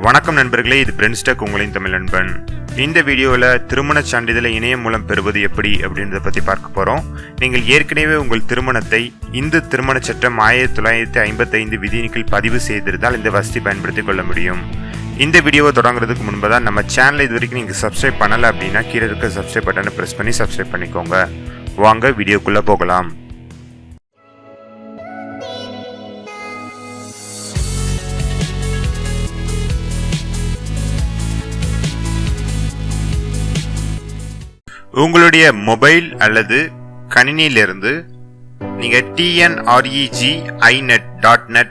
வணக்கம் நண்பர்களே, இது பிரென்ஸ்டெக் உங்களின் தமிழ் நண்பன். இந்த வீடியோவில் திருமண சான்றிதழை இணையம் மூலம் பெறுவது எப்படி அப்படின்றத பற்றி பார்க்க போகிறோம். நீங்கள் ஏற்கனவே உங்கள் திருமணத்தை இந்து திருமண சட்டம் 1955 விதியின் கீழ் பதிவு செய்திருந்தால் இந்த வசதி பயன்படுத்திக் கொள்ள முடியும். இந்த வீடியோவை தொடங்குறதுக்கு முன்பு தான் நம்ம சேனலை இது வரைக்கும் நீங்கள் சப்ஸ்கிரைப் பண்ணலை அப்படின்னா கீழே இருக்க சப்ஸ்கிரைப் பட்டனை ப்ரெஸ் பண்ணி சப்ஸ்கிரைப் பண்ணிக்கோங்க. வாங்க வீடியோக்குள்ளே போகலாம். உங்களுடைய மொபைல் அல்லது கணினியிலிருந்து நீங்க tnreg.inet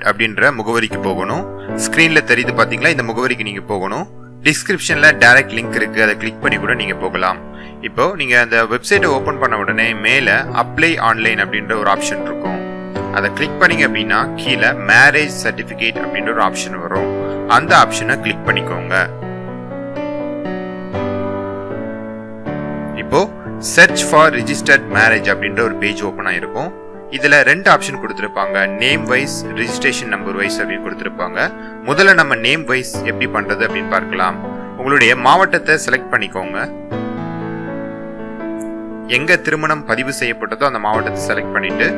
அப்படின்ற முகவரிக்கு போகணும். ஸ்கிரீன்ல தெரியுது பாத்தீங்களா, இந்த முகவரிக்கு நீங்க போகணும். டிஸ்கிரிப்ஷன்ல டைரக்ட் லிங்க் இருக்கு, அதை கிளிக் பண்ணி கூட நீங்க போகலாம். இப்போ நீங்க அந்த வெப்சைட்டை ஓபன் பண்ண உடனே மேல அப்ளை ஆன்லைன் அப்படின்ற ஒரு ஆப்ஷன் இருக்கும். அதை கிளிக் பண்ணீங்க அப்படின்னா கீழே மேரேஜ் சர்டிபிகேட் அப்படின்ற ஒரு ஆப்ஷன் வரும். அந்த ஆப்ஷனை கிளிக் பண்ணிக்கோங்க. இப்போ சர்ச் ஃபார் ரிஜிஸ்டர்ட் மேரேஜ் அப்படின்ற ஒரு பேஜ் ஓபன் ஆயிருக்கும். இதுல ரெண்டு ஆப்ஷன் கொடுத்திருப்பாங்க, name wise, registration number wise அப்படின்னு கொடுத்திருப்பாங்க. முதல்ல நம்ம நேம் வைஸ் எப்படி பண்றது அப்படின்னு பார்க்கலாம். உங்களுடைய மாவட்டத்தை செலக்ட் பண்ணிக்கோங்க. எங்க திருமணம் பதிவு செய்யப்பட்டதோ அந்த மாவட்டத்தை செலக்ட் பண்ணிட்டு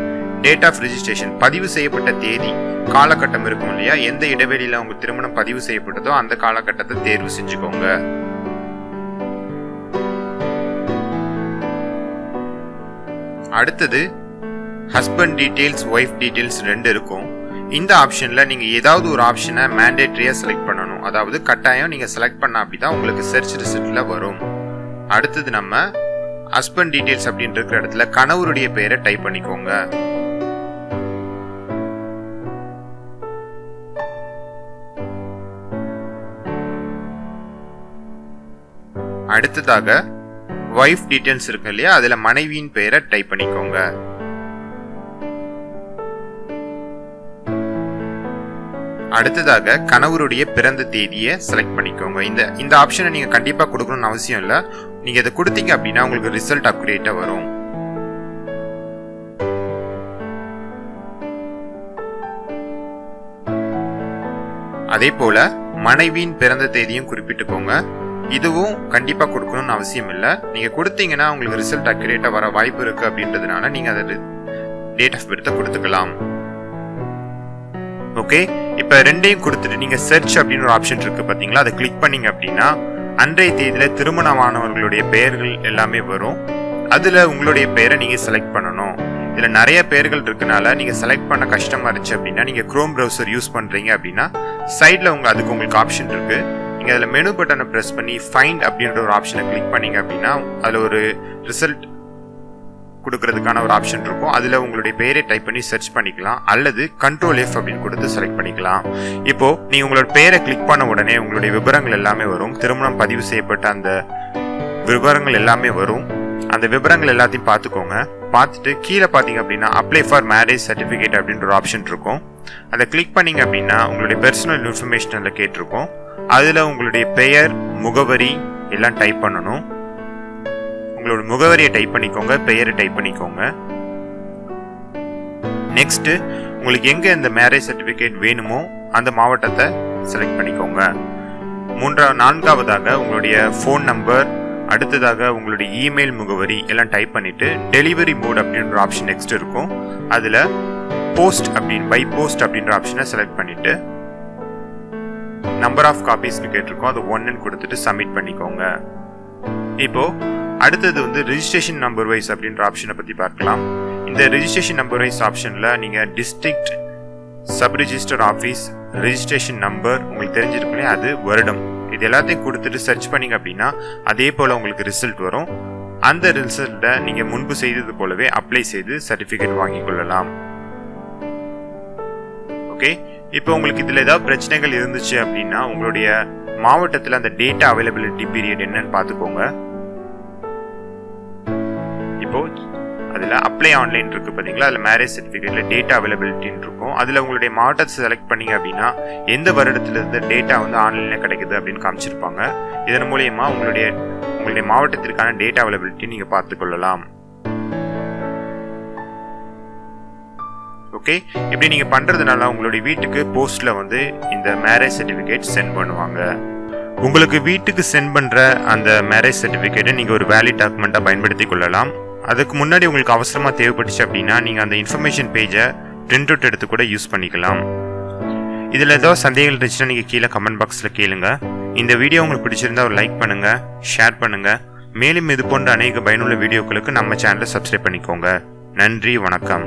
டேட் ஆஃப் ரிஜிஸ்ட்ரேஷன், பதிவு செய்யப்பட்ட தேதி, காலகட்டம் இருக்கும் இல்லையா, எந்த இடைவெளியில உங்க திருமணம் பதிவு செய்யப்பட்டதோ அந்த காலகட்டத்தை தேர்வு செஞ்சுக்கோங்க. அடுத்தது ஹஸ்பண்ட் டீடைல்ஸ், ஒய்ஃப் டீடைல்ஸ் ரெண்டு இருக்கும். இந்த ஆப்ஷன்ல நீங்க ஏதாவது ஒரு ஆப்ஷனை மேண்டேட்டரியா செலக்ட் பண்ணணும். அதாவது கட்டாயம் நீங்க செலக்ட் பண்ண அப்படிதான் உங்களுக்கு சர்ச் ரிசல்ட்ல வரும். அடுத்தது நம்ம ஹஸ்பண்ட் டீடைல்ஸ் அப்படின்னு இருக்கிற இடத்துல கணவருடைய பெயரை டைப் பண்ணிக்கோங்க. அடுத்ததாக வைஃப் டீடைல்ஸ் இருக்கு இல்லையா, அதுல மனைவியின் பெயரை டைப் பண்ணிக்கோங்க. அடுத்ததாக கணவருடைய பிறந்த தேதியை செலக்ட் பண்ணிக்கோங்க. இந்த ஆப்ஷனை நீங்க கண்டிப்பா கொடுக்கணும்னு அவசியம் இல்ல. நீங்க இதை கொடுத்தீங்க அப்படின்னா உங்களுக்கு ரிசல்ட் அக்குரேட்டா வரும். அதே போல மனைவியின் பிறந்த தேதியும் குறிப்பிட்டுக்கோங்க. இதுவும் கண்டிப்பா கொடுக்கணும்னு அவசியம் இல்ல. நீங்க கொடுத்தீங்கன்னா உங்களுக்கு ரிசல்ட் அக்யூரேட்டா வர வாய்ப்பு இருக்கு அப்படின்றதுனால நீங்க அதை டேட் ஆஃப் பர்த் கொடுத்துக்கலாம். ஓகே, இப்ப ரெண்டையும் கொடுத்துட்டு நீங்க சர்ச் அப்படின்னு ஒரு ஆப்ஷன் இருக்கு பாத்தீங்களா, அதை கிளிக் பண்ணீங்க அப்படின்னா அன்றைய தேதியில திருமணமானவர்களுடைய பெயர்கள் எல்லாமே வரும். அதுல உங்களுடைய பெயரை நீங்க செலக்ட் பண்ணணும். இதுல நிறைய பெயர்கள் இருக்கனால நீங்க செலக்ட் பண்ண கஷ்டமா இருந்துச்சு அப்படின்னா நீங்க குரோம் பிரவுசர் யூஸ் பண்றீங்க அப்படின்னா சைட்ல அதுக்கு உங்களுக்கு ஆப்ஷன் இருக்கு. நீங்க அதுல மெனு பட்டனை பிரஸ் பண்ணி ஃபைண்ட் அப்படின்ற ஒரு ஆப்ஷனை கிளிக் பண்ணீங்க அப்படின்னா அதுல ஒரு ரிசல்ட் கொடுக்கறதுக்கான ஒரு ஆப்ஷன் இருக்கும். அதுல உங்களுடைய பெயரை டைப் பண்ணி சர்ச் பண்ணிக்கலாம், அல்லது Ctrl F அப்படின்னு கொடுத்து செலக்ட் பண்ணிக்கலாம். இப்போ நீங்க உங்களோட பெயரை கிளிக் பண்ண உடனே உங்களுடைய விவரங்கள் எல்லாமே வரும். திருமணம் பதிவு செய்யப்பட்ட அந்த விவரங்கள் எல்லாமே வரும். அந்த விவரங்கள் எல்லாத்தையும் பார்த்துக்கோங்க. பார்த்துட்டு கீழே பார்த்தீங்க அப்படின்னா அப்ளை ஃபார் மேரேஜ் சர்டிஃபிகேட் அப்படின்ற ஒரு ஆப்ஷன் இருக்கும். அதை கிளிக் பண்ணீங்க அப்படின்னா உங்களுடைய பர்சனல் இன்ஃபர்மேஷன் அதில் கேட்டிருக்கும். அதுல உங்களுடைய பெயர், முகவரி எல்லாம் டைப் பண்ணணும். உங்களோட முகவரியை டைப் பண்ணிக்கோங்க, பெயரை டைப் பண்ணிக்கோங்க. நெக்ஸ்ட் உங்களுக்கு எங்க இந்த மேரேஜ் சர்டிபிகேட் வேணுமோ அந்த மாவட்டத்தை செலக்ட் பண்ணிக்கோங்க. நான்காவதாக உங்களுடைய ஃபோன் நம்பர், அடுத்ததாக உங்களுடைய இமெயில் முகவரி எல்லாம் டைப் பண்ணிட்டு டெலிவரி மோட் அப்படின்ற ஆப்ஷன் நெக்ஸ்ட் இருக்கும். அதுல போஸ்ட் பை போஸ்ட் அப்படின்ற ஆப்ஷனை செலக்ட் பண்ணிட்டு நம்பர் ஆஃப் காப்பீஸ்னு கேட்டிருக்கோம், அது 1 கொடுத்துட்டு சப்மிட் பண்ணிக்கோங்க. இப்போ அடுத்தது ரிஜிஸ்ட்ரேஷன் நம்பர் வைஸ் அப்படின்ற ஆப்ஷனை பத்தி பார்க்கலாம். இந்த ரிஜிஸ்ட்ரேஷன் நம்பர் வைஸ் ஆப்ஷன்ல நீங்க district, sub register office, registration number உங்களுக்கு தெரிஞ்சிருக்கும், அது வருடம், இது எல்லாத்தையும் கொடுத்துட்டு சர்ச் பண்ணீங்க அப்படின்னா அதே போல உங்களுக்கு ரிசல்ட் வரும். அந்த ரிசல்ட்டை நீங்க முன்பு செய்தது போலவே அப்ளை செய்து சர்டிபிகேட் வாங்கிக் கொள்ளலாம். ஓகே, இப்போ உங்களுக்கு இதுல ஏதாவது பிரச்சனைகள் இருந்துச்சு அப்படின்னா உங்களுடைய மாவட்டத்தில் அந்த டேட்டா அவைலபிலிட்டி பீரியட் என்னன்னு பார்த்துக்கோங்க. இப்போ அதுல அப்ளை ஆன்லைன் இருக்கு பாத்தீங்களா, அதுல மேரேஜ் சர்டிபிகேட்ல டேட்டா அவைலபிலிட்டின்னு இருக்கும். அதுல உங்களுடைய மாவட்டத்தை செலக்ட் பண்ணீங்க அப்படின்னா எந்த வருடத்துல இருந்து டேட்டா ஆன்லைன்ல கிடைக்குது அப்படின்னு காமிச்சிருப்பாங்க. இதன் மூலியமா உங்களுடைய மாவட்டத்திற்கான டேட்டா அவைலபிலிட்டி நீங்க பார்த்துக் கொள்ளலாம். ஓகே, இப்படி நீங்கள் பண்ணுறதுனால உங்களுடைய வீட்டுக்கு போஸ்ட்டில் வந்து இந்த மேரேஜ் சர்டிஃபிகேட் சென்ட் பண்ணுவாங்க. உங்களுக்கு வீட்டுக்கு சென்ட் பண்ணுற அந்த மேரேஜ் சர்டிஃபிகேட்டை நீங்கள் ஒரு வேலிட் டாக்குமெண்ட்டாக பயன்படுத்தி கொள்ளலாம். அதுக்கு முன்னாடி உங்களுக்கு அவசரமாக தேவைப்பட்டுச்சு அப்படின்னா நீங்கள் அந்த இன்ஃபர்மேஷன் பேஜை பிரிண்ட் அவுட் எடுத்து கூட யூஸ் பண்ணிக்கலாம். இதில் ஏதோ சந்தேகங்கள் இருந்துச்சுன்னா நீங்கள் கீழே கமெண்ட் பாக்ஸில் கேளுங்க. இந்த வீடியோ உங்களுக்கு பிடிச்சிருந்தா ஒரு லைக் பண்ணுங்கள், ஷேர் பண்ணுங்கள். மேலும் இது போன்ற அநேக பயனுள்ள வீடியோக்களுக்கு நம்ம சேனலை சப்ஸ்கிரைப் பண்ணிக்கோங்க. நன்றி, வணக்கம்.